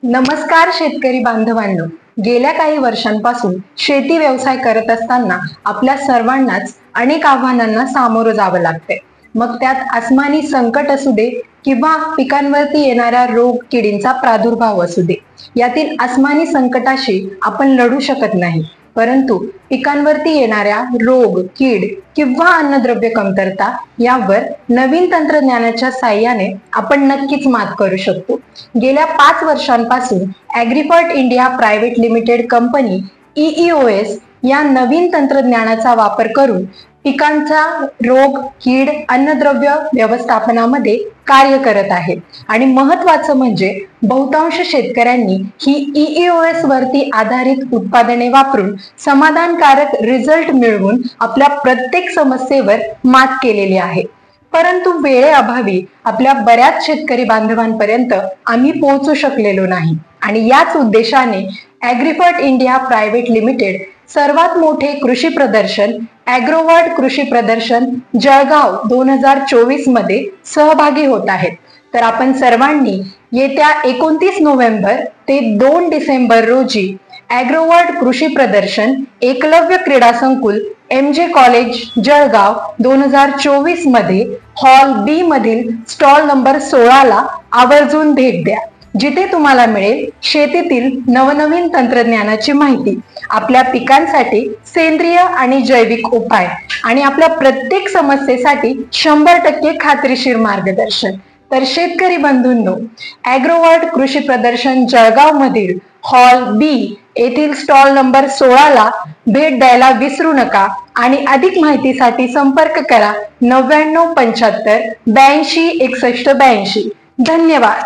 नमस्कार शेतकरी बांधवांनो, गेल्या काही वर्षांपासून शेती व्यवसाय करत असताना आपल्या सर्वांनाच अनेक आव्हानांना सामोरं जावं लागते। मग त्यात आसमानी संकट असू दे किंवा पिकांवरती येणाऱ्या रोग किडींचा प्रादुर्भाव असू दे, यातील आसमानी संकटाशी आपण लढू शकत नाही, परंतु पिकांवरती येणाऱ्या रोग कीड किंवा अन्नद्रव्य कमतरता यावर नवीन तंत्रज्ञानाच्या साहाय्याने आपण नक्कीच मात करू शकतो। गेल्या 5 वर्षांपासून Agrifert India private limited company EEOS या नवीन तंत्रज्ञानाचा वापर करून पिकांचा रोग कीड अन्नद्रव्य व्यवस्थापनामध्ये कार्य करत आहे आणि महत्त्वाचं म्हणजे बहुतांश शेतकऱ्यांनी ही EEOS वरती आधारित उत्पादने वापरून समाधानकारक रिझल्ट मिळवून आपल्या प्रत्येक समस्येवर मात केलेली आहे। परंतु वेळेअभावी आपल्या बऱ्याच शेतकरी बांधवांपर्यंत आम्ही पोहोचू शकलेलो नाही आणि याच उद्देशाने ॲग्रीफर्ट इंडिया प्रायव्हेट लिमिटेड सर्वात मोठे कृषी प्रदर्शन ॲग्रोवर्ल्ड कृषी प्रदर्शन जळगाव 2024 मध्ये सहभागी होत आहेत। तर आपण सर्वांनी येत्या 29 नोव्हेंबर ते 2 डिसेंबर रोजी ॲग्रोवर्ल्ड कृषी प्रदर्शन एकलव्य क्रीडा संकुल MJ कॉलेज जळगाव 2024 मध्ये हॉल B मधील स्टॉल नंबर 16 ला आवर्जून भेट द्या, जिथे तुम्हाला मिळेल शेतीतील नवनवीन तंत्रज्ञानाची माहिती, आपल्या पिकांसाठी सेंद्रिय आणि जैविक उपाय आणि आपल्या प्रत्येक समस्येसाठी 100% खात्रीशीर मार्गदर्शन। तर शेतकरी बंधूंनो, ॲग्रोवर्ल्ड कृषी प्रदर्शन जळगाव मधील हॉल B येथील स्टॉल नंबर 16 ला भेट द्यायला विसरू नका आणि अधिक माहितीसाठी संपर्क करा 9975 82 61 82। धन्यवाद।